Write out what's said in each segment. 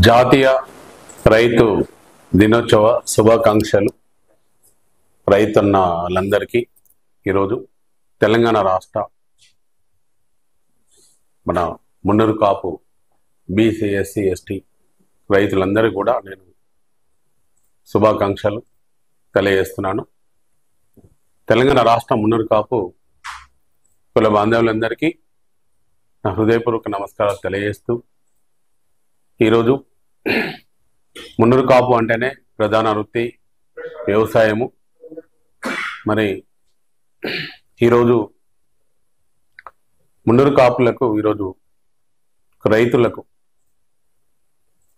జాతీయ రైతు దినోత్సవ శుభాకాంక్షలు. రైతన్నలందరికీ ఈరోజు తెలంగాణ రాష్ట్ర మన Munnuru Kapu BC SC ST రైతులందరికీ కూడా నేను శుభాకాంక్షలు తెలియజేస్తున్నాను. తెలంగాణ రాష్ట్ర మున్నూరు కాపు కుల బాంధవులందరికీ నా హృదయపూర్వక నమస్కారాలు తెలియజేస్తూ, ఈరోజు మున్నూరు కాపు అంటేనే ప్రధాన వృత్తి వ్యవసాయము. మరి ఈరోజు మున్నూరు కాపులకు, ఈరోజు రైతులకు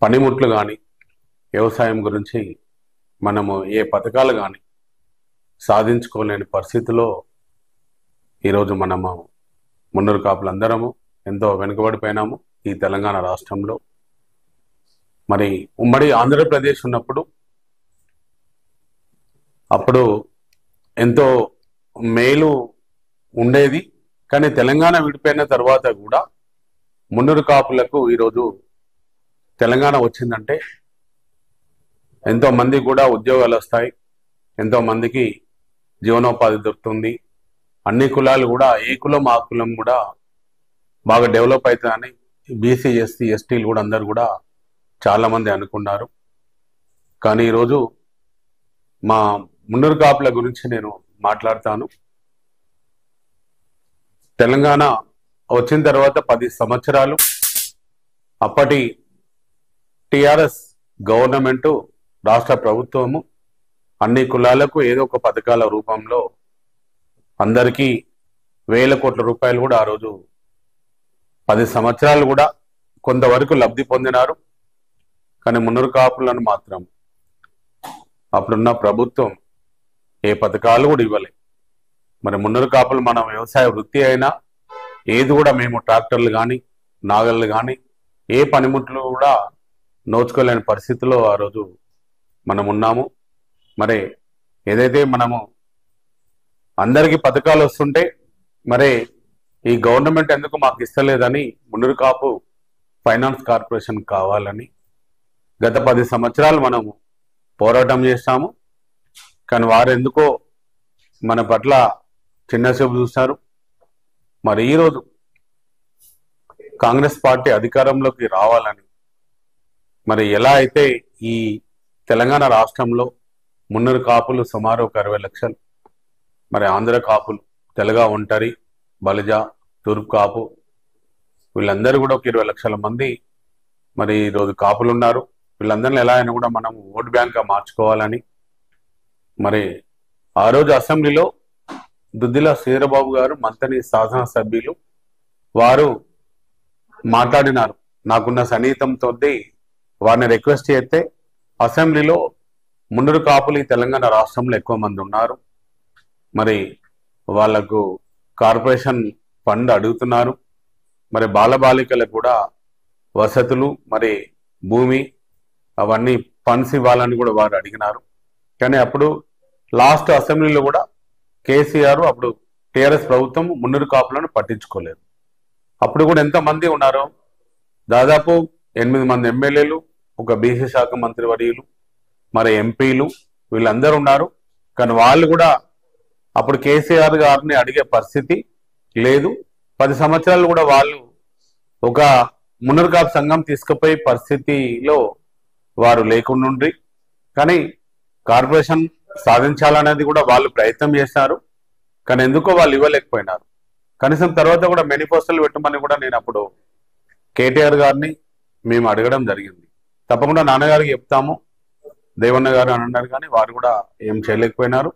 పనిముట్లు కానీ వ్యవసాయం గురించి మనము ఏ పథకాలు కానీ సాధించుకోలేని పరిస్థితిలో ఈరోజు మనము మున్నూరు కాపులందరము ఎంతో వెనుకబడిపోయినాము. ఈ తెలంగాణ రాష్ట్రంలో మరి ఉమ్మడి ఆంధ్రప్రదేశ్ ఉన్నప్పుడు అప్పుడు ఎంతో మేలు ఉండేది. కానీ తెలంగాణ విడిపోయిన తర్వాత కూడా మున్నూరు కాపులకు ఈరోజు తెలంగాణ వచ్చిందంటే ఎంతో మంది కూడా ఉద్యోగాలు వస్తాయి, ఎంతో మందికి జీవనోపాధి దొరుకుతుంది. అన్ని కులాలు కూడా, ఏ కులం ఆ కులం కూడా బాగా డెవలప్ అవుతుందని బీసీ ఎస్సీ ఎస్టీలు కూడా అందరు కూడా చాలా మంది అనుకున్నారు. కానీ ఈరోజు మా మున్నూరు కాపుల గురించి నేను మాట్లాడతాను. తెలంగాణ వచ్చిన తర్వాత 10 సంవత్సరాలు అప్పటి టిఆర్ఎస్ గవర్నమెంటు, రాష్ట్ర ప్రభుత్వము అన్ని కులాలకు ఏదో ఒక పథకాల రూపంలో అందరికీ వేల కోట్ల రూపాయలు కూడా ఆ రోజు 10 సంవత్సరాలు కూడా కొంతవరకు లబ్ధి పొందినారు. కానీ మున్నూరు కాపులను మాత్రం అప్పుడున్న ప్రభుత్వం ఏ పథకాలు కూడా ఇవ్వలే. మరి మున్నూరు కాపులు మన వ్యవసాయ వృత్తి అయినా ఏది కూడా మేము ట్రాక్టర్లు కానీ నాగళ్ళు కానీ ఏ పనిముట్లు కూడా నోచుకోలేని పరిస్థితిలో ఆ రోజు మనం ఉన్నాము. మరి ఏదైతే మనము అందరికీ పథకాలు వస్తుంటే మరి ఈ గవర్నమెంట్ ఎందుకు మాకు ఇస్తలేదని మున్నూరు కాపు ఫైనాన్స్ కార్పొరేషన్ కావాలని గత 10 సంవత్సరాలు మనము పోరాటం చేస్తాము. కానీ వారు ఎందుకో మన పట్ల చిన్న చూపు చూస్తారు. మరి ఈరోజు కాంగ్రెస్ పార్టీ అధికారంలోకి రావాలని, మరి ఎలా అయితే ఈ తెలంగాణ రాష్ట్రంలో మున్నూరు కాపులు సుమారు ఒక 60 లక్షలు, మరి ఆంధ్ర కాపులు, తెలగ, ఒంటరి, బలిజ, తూర్పు కాపు వీళ్ళందరూ కూడా ఒక 20 లక్షల మంది మరి ఈరోజు కాపులు ఉన్నారు. వీళ్ళందరినీ ఎలా అయినా కూడా మనం ఓట్ బ్యాంక్గా మార్చుకోవాలని మరి ఆ రోజు అసెంబ్లీలో దుద్దిల శ్రీధరబాబు గారు, మంత్రి శాసనసభ్యులు వారు మాట్లాడినారు. నాకున్న సన్నిహితంతో వారిని రిక్వెస్ట్ చేస్తే అసెంబ్లీలో మున్నూరు కాపులు ఈ తెలంగాణ రాష్ట్రంలో ఎక్కువ మంది ఉన్నారు, మరి వాళ్లకు కార్పొరేషన్ ఫండ్ అడుగుతున్నారు, మరి బాలబాలికలకు కూడా వసతులు, మరి భూమి అవన్నీ ఫండ్స్ ఇవ్వాలని కూడా వారు అడిగినారు. కానీ అప్పుడు లాస్ట్ అసెంబ్లీలో కూడా కేసీఆర్, అప్పుడు టీఆర్ఎస్ ప్రభుత్వం మున్నూరు కాపులను పట్టించుకోలేదు. అప్పుడు కూడా ఎంతమంది ఉన్నారు, దాదాపు 8 మంది ఎమ్మెల్యేలు, ఒక బీసీ శాఖ మంత్రివర్యులు, మరి ఎంపీలు వీళ్ళందరూ ఉన్నారు. కానీ వాళ్ళు కూడా అప్పుడు కేసీఆర్ గారిని అడిగే పరిస్థితి లేదు. 10 సంవత్సరాలు కూడా వాళ్ళు ఒక మున్నూరు కాపు సంఘం తీసుకుపోయే పరిస్థితిలో వారు లేకుండా. కానీ కార్పొరేషన్ సాధించాలనేది కూడా వాళ్ళు ప్రయత్నం చేశారు. కానీ ఎందుకో వాళ్ళు ఇవ్వలేకపోయినారు. కనీసం తర్వాత కూడా మేనిఫెస్టోలు పెట్టమని కూడా నేను అప్పుడు కేటీఆర్ గారిని మేము అడగడం జరిగింది. తప్పకుండా నాన్నగారికి చెప్తాము, దేవన్న గారు అని అన్నారు. కానీ వారు కూడా ఏం చేయలేకపోయినారు.